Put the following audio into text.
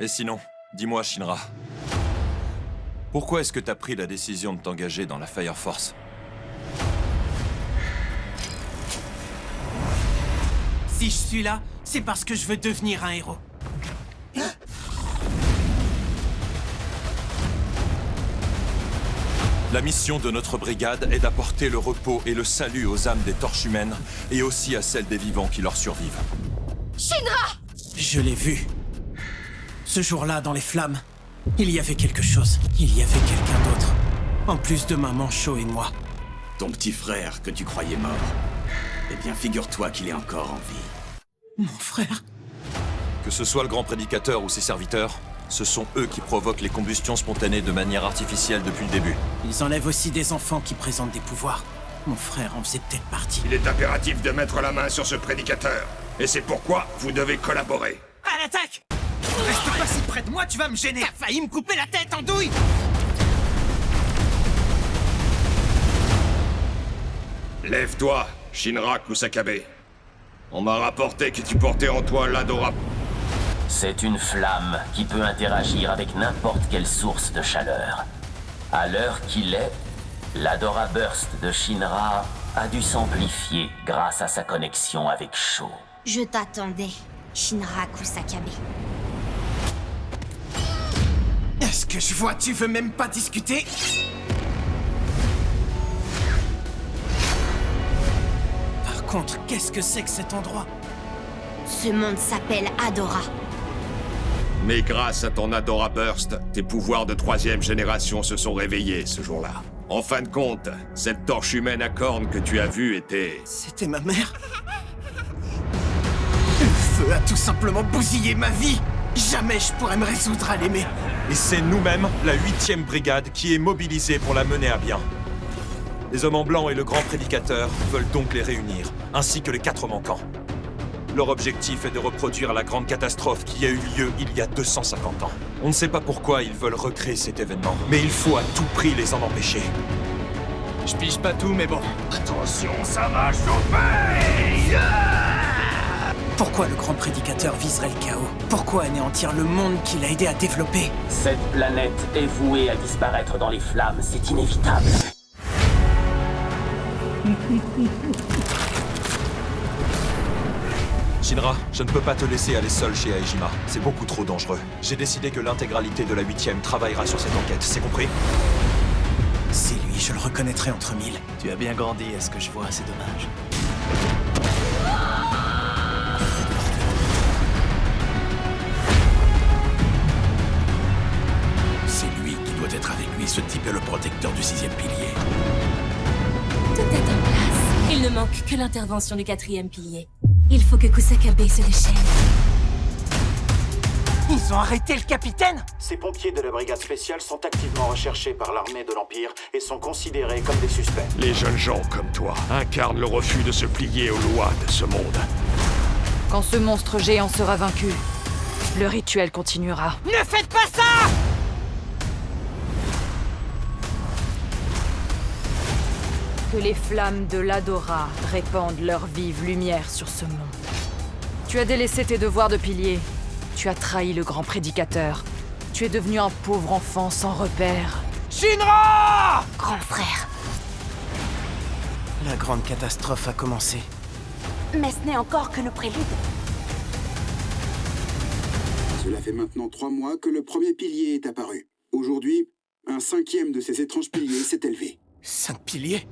Et sinon, dis-moi, Shinra. Pourquoi est-ce que t'as pris la décision de t'engager dans la Fire Force? Si je suis là, c'est parce que je veux devenir un héros. La mission de notre brigade est d'apporter le repos et le salut aux âmes des torches humaines et aussi à celles des vivants qui leur survivent. Shinra! Je l'ai vu. Ce jour-là, dans les flammes, il y avait quelque chose. Il y avait quelqu'un d'autre. En plus de ma Mancho et moi. Ton petit frère que tu croyais mort. Eh bien, figure-toi qu'il est encore en vie. Mon frère? Que ce soit le grand prédicateur ou ses serviteurs, ce sont eux qui provoquent les combustions spontanées de manière artificielle depuis le début. Ils enlèvent aussi des enfants qui présentent des pouvoirs. Mon frère en faisait peut-être partie. Il est impératif de mettre la main sur ce prédicateur. Et c'est pourquoi vous devez collaborer. À l'attaque! Reste pas si près de moi, tu vas me gêner! T'as failli me couper la tête en douille! Lève-toi, Shinra Kusakabe. On m'a rapporté que tu portais en toi l'Adora. C'est une flamme qui peut interagir avec n'importe quelle source de chaleur. À l'heure qu'il est, l'Adora Burst de Shinra a dû s'amplifier grâce à sa connexion avec Sho. Je t'attendais, Shinra Kusakabe. Est-ce que je vois, tu veux même pas discuter? Par contre, qu'est-ce que c'est que cet endroit? Ce monde s'appelle Adora. Mais grâce à ton Adora Burst, tes pouvoirs de 3e génération se sont réveillés ce jour-là. En fin de compte, cette torche humaine à cornes que tu as vue était... C'était ma mère? Le feu a tout simplement bousillé ma vie! Jamais je pourrais me résoudre à l'aimer! Et c'est nous-mêmes, la 8e brigade, qui est mobilisée pour la mener à bien. Les hommes en blanc et le grand prédicateur veulent donc les réunir, ainsi que les 4 manquants. Leur objectif est de reproduire la grande catastrophe qui a eu lieu il y a 250 ans. On ne sait pas pourquoi ils veulent recréer cet événement, mais il faut à tout prix les en empêcher. Je pige pas tout, mais bon. Attention, ça va chauffer! Pourquoi le grand prédicateur viserait le chaos? Pourquoi anéantir le monde qu'il a aidé à développer? Cette planète est vouée à disparaître dans les flammes, c'est inévitable. Shinra, je ne peux pas te laisser aller seul chez Aejima. C'est beaucoup trop dangereux. J'ai décidé que l'intégralité de la 8e travaillera sur cette enquête, c'est compris? C'est lui, je le reconnaîtrai entre mille. Tu as bien grandi, à ce que je vois, c'est dommage. C'est lui qui doit être avec lui. Ce type est le protecteur du 6e pilier. Tout est en place. Il ne manque que l'intervention du 4e pilier. Il faut que Kusakabe se déchaîne. Ils ont arrêté le capitaine? Ces pompiers de la brigade spéciale sont activement recherchés par l'armée de l'Empire et sont considérés comme des suspects. Les jeunes gens comme toi incarnent le refus de se plier aux lois de ce monde. Quand ce monstre géant sera vaincu, le rituel continuera. Ne faites pas ça! Que les flammes de l'Adora répandent leur vive lumière sur ce monde. Tu as délaissé tes devoirs de pilier. Tu as trahi le grand prédicateur. Tu es devenu un pauvre enfant sans repère. Shinra! Grand frère. La grande catastrophe a commencé. Mais ce n'est encore que le prélude. Cela fait maintenant 3 mois que le premier pilier est apparu. Aujourd'hui, un 5e de ces étranges piliers s'est élevé. 5 piliers?